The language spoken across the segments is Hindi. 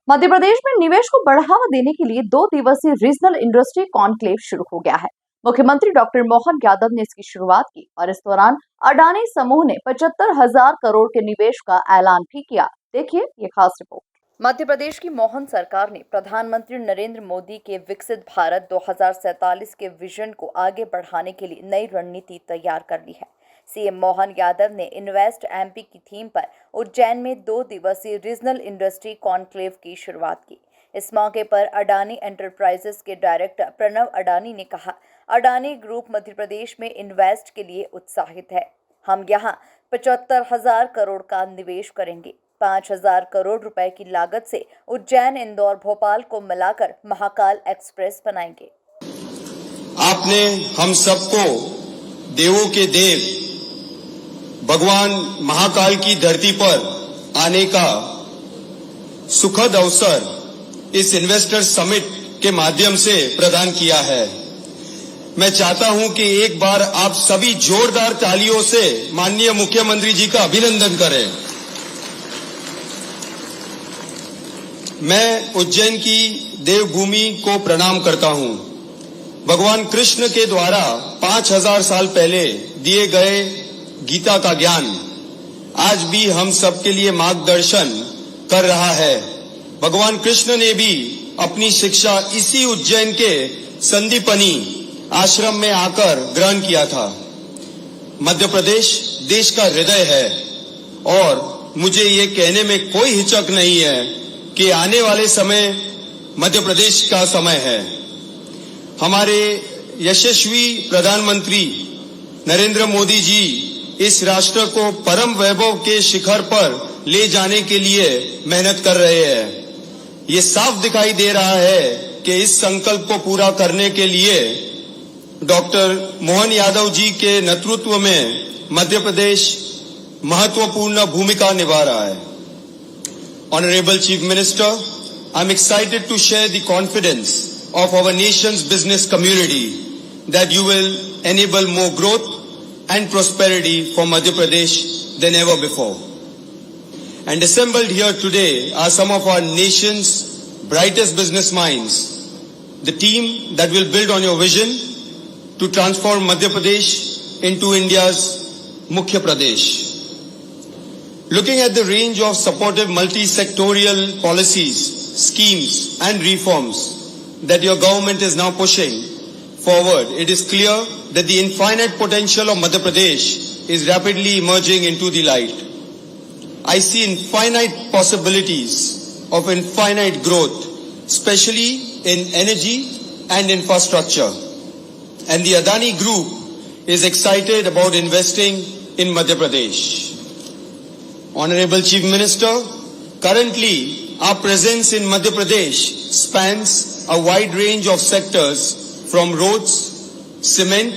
मध्य प्रदेश में निवेश को बढ़ावा देने के लिए 2 दिवसीय रीजनल इंडस्ट्री कॉन्क्लेव शुरू हो गया है। मुख्यमंत्री डॉक्टर मोहन यादव ने इसकी शुरुआत की और इस दौरान अडानी समूह ने 75,000 करोड़ के निवेश का ऐलान भी किया। देखिए ये खास रिपोर्ट। मध्य प्रदेश की मोहन सरकार ने प्रधानमंत्री नरेंद्र मोदी के विकसित भारत 2047 के विजन को आगे बढ़ाने के लिए नई रणनीति तैयार कर ली है। सीएम मोहन यादव ने इन्वेस्ट एमपी की थीम पर उज्जैन में 2 दिवसीय रीजनल इंडस्ट्री कॉन्क्लेव की शुरुआत की। इस मौके पर अडानी एंटरप्राइजेस के डायरेक्टर प्रणव अडानी ने कहा, अडानी ग्रुप मध्य प्रदेश में इन्वेस्ट के लिए उत्साहित है। हम यहाँ 75,000 करोड़ का निवेश करेंगे। 5,000 करोड़ रुपए की लागत से उज्जैन, इंदौर, भोपाल को मिलाकर महाकाल एक्सप्रेस बनाएंगे। आपने हम सबको देवों के देव भगवान महाकाल की धरती पर आने का सुखद अवसर इस इन्वेस्टर समिट के माध्यम से प्रदान किया है। मैं चाहता हूं कि एक बार आप सभी जोरदार तालियों से माननीय मुख्यमंत्री जी का अभिनंदन करें। मैं उज्जैन की देवभूमि को प्रणाम करता हूं। भगवान कृष्ण के द्वारा 5,000 साल पहले दिए गए गीता का ज्ञान आज भी हम सबके लिए मार्गदर्शन कर रहा है। भगवान कृष्ण ने भी अपनी शिक्षा इसी उज्जैन के संदीपनी आश्रम में आकर ग्रहण किया था। मध्य प्रदेश देश का हृदय है और मुझे ये कहने में कोई हिचक नहीं है कि आने वाले समय मध्य प्रदेश का समय है। हमारे यशस्वी प्रधानमंत्री नरेंद्र मोदी जी इस राष्ट्र को परम वैभव के शिखर पर ले जाने के लिए मेहनत कर रहे हैं। ये साफ दिखाई दे रहा है कि इस संकल्प को पूरा करने के लिए डॉक्टर मोहन यादव जी के नेतृत्व में मध्य प्रदेश महत्वपूर्ण भूमिका निभा रहा है। Honorable Chief Minister, I am excited to share the confidence of our nation's business community that you will enable more growth and prosperity for Madhya Pradesh than ever before. And assembled here today are some of our nation's brightest business minds, the team that will build on your vision to transform Madhya Pradesh into India's Mukhya Pradesh. Looking at the range of supportive multi-sectorial policies, schemes and reforms that your government is now pushing forward, it is clear that the infinite potential of Madhya Pradesh is rapidly emerging into the light. I see infinite possibilities of infinite growth, especially in energy and infrastructure. And the Adani Group is excited about investing in Madhya Pradesh. Honorable Chief Minister, currently our presence in Madhya Pradesh spans a wide range of sectors from roads, cement,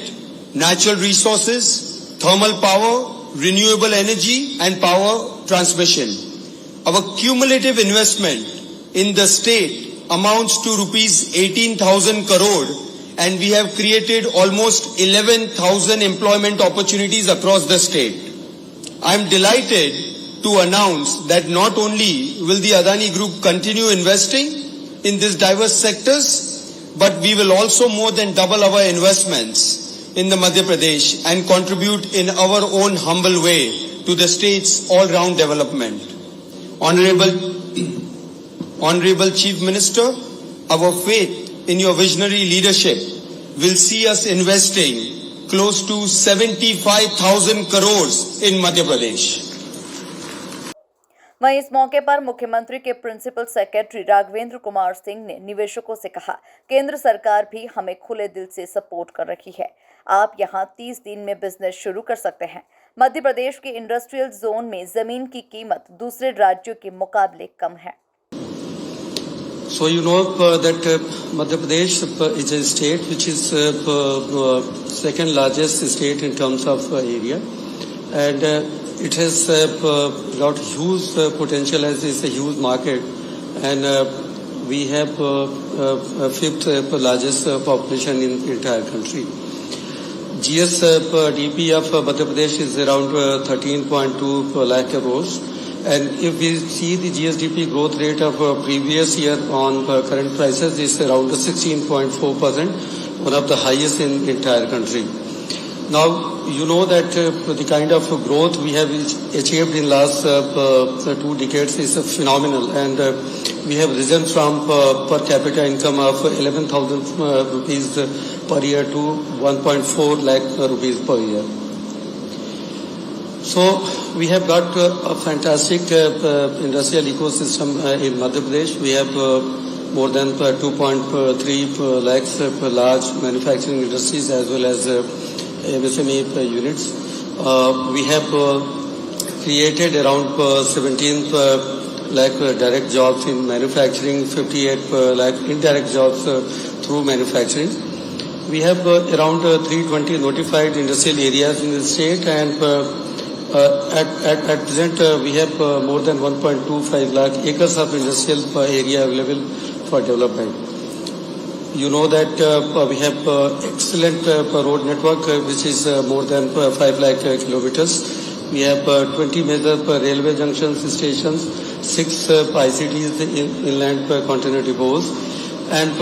natural resources, thermal power, renewable energy and power transmission. Our cumulative investment in the state amounts to rupees 18,000 crore and we have created almost 11,000 employment opportunities across the state. I am delighted to announce that not only will the Adani Group continue investing in these diverse sectors, but we will also more than double our investments in the Madhya Pradesh and contribute in our own humble way to the state's all-round development. Honorable Chief Minister, our faith in your visionary leadership will see us investing close to 75,000 crores in Madhya Pradesh. वहीं इस मौके पर मुख्यमंत्री के प्रिंसिपल सेक्रेटरी राघवेंद्र कुमार सिंह ने निवेशकों से कहा, केंद्र सरकार भी हमें खुले दिल से सपोर्ट कर रही है। आप यहां 30 दिन में बिजनेस शुरू कर सकते हैं। मध्य प्रदेश के इंडस्ट्रियल जोन में जमीन की कीमत दूसरे राज्यों के मुकाबले कम है। So you know that Madhya Pradesh is a state which is second largest state in terms of area, and it has got huge potential as it's a huge market, and we have fifth largest population in the entire country. GSDP of Madhya Pradesh is around 13.2 lakh crores, And if we see the GSDP growth rate of previous year on current prices is around 16.4%, one of the highest in entire country. Now, you know that the kind of growth we have achieved in last 2 decades is phenomenal, and we have risen from per capita income of 11,000 rupees per year to 1.4 lakh rupees per year. So we have got a fantastic industrial ecosystem in Madhya Pradesh. We have more than 2.3 lakhs large manufacturing industries as well as MSME units. We have created around 17 lakh direct jobs in manufacturing, 58 lakh indirect jobs through manufacturing. We have around 320 notified industrial areas in the state, and at present we have more than 1.25 lakh acres of industrial area available for development. You know that we have excellent road network which is more than 5 lakh kilometers. We have 20 major railway junctions, stations, 6 ICTs, inland container depots, and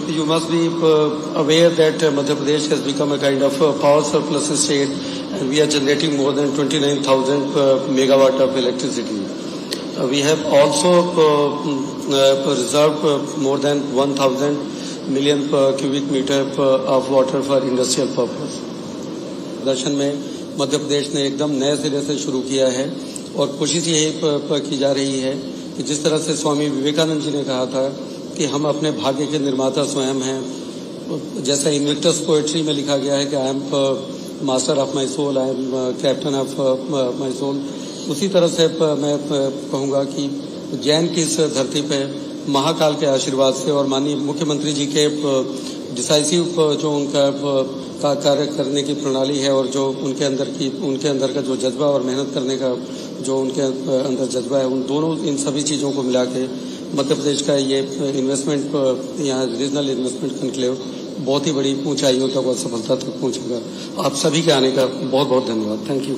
you must be aware that Madhya Pradesh has become a kind of power surplus state, and we are generating more than 29,000 megawatt of electricity. We have also reserved more than 1,000 million cubic meter of water for industrial purpose. दर्शन में मध्य प्रदेश ने एकदम नए सिरे से शुरू किया है, और कोशिश यही की जा रही है कि जिस तरह से स्वामी विवेकानंद जी ने कहा था कि हम अपने भाग्य के निर्माता स्वयं हैं, जैसा इन्विक्टस पोएट्री में लिखा गया है कि I am master of my soul, I am captain of my soul, उसी तरह से मैं कहूँगा कि जैन की इस धरती पे महाकाल के आशीर्वाद से और माननीय मुख्यमंत्री जी के डिसाइसिव जो उनका का कार्य करने की प्रणाली है, और जो उनके अंदर का जो जज्बा और मेहनत करने का जो उनके अंदर जज्बा है, उन दोनों इन सभी चीज़ों को मिला के मध्य प्रदेश का ये इन्वेस्टमेंट यहाँ रीजनल इन्वेस्टमेंट कॉन्क्लेव बहुत ही बड़ी ऊंचाइयों तक और सफलता तक पहुंचेगा। आप सभी के आने का बहुत बहुत धन्यवाद। Thank you.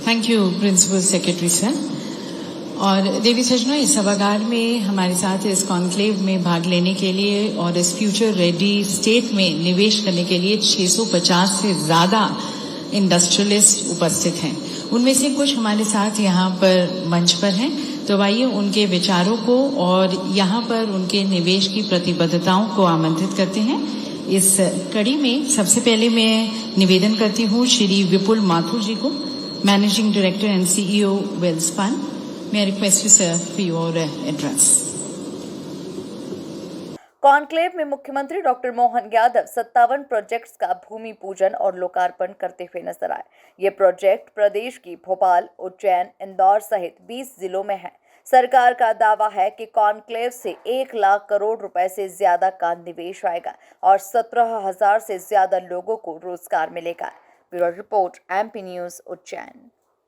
Thank you principal secretary sir. और देवी सज्जनों, इस सभागार में हमारे साथ इस कॉन्क्लेव में भाग लेने के लिए और इस फ्यूचर रेडी स्टेट में निवेश करने के लिए 650 से ज्यादा इंडस्ट्रियलिस्ट उपस्थित हैं। उनमें से कुछ हमारे साथ यहाँ पर मंच पर हैं, तो आइए उनके विचारों को और यहाँ पर उनके निवेश की प्रतिबद्धताओं को आमंत्रित करते हैं। इस कड़ी में सबसे पहले मैं निवेदन करती हूँ श्री विपुल माथुर जी को, managing director and CEO wealth fund. May I request you, sir, for your address. Conclave में मुख्यमंत्री डॉक्टर मोहन यादव 57 प्रोजेक्ट्स का भूमि पूजन और लोकार्पण करते हुए नजर आए। ये प्रोजेक्ट प्रदेश की भोपाल, उज्जैन, इंदौर सहित 20 जिलों में हैं। सरकार का दावा है कि कॉन्क्लेव से 1 लाख करोड़ रुपए से ज्यादा का निवेश आएगा और 17,000 से ज्यादा लोगों को रोजगार मिलेगा। Bureau report, MP news, Ujjain.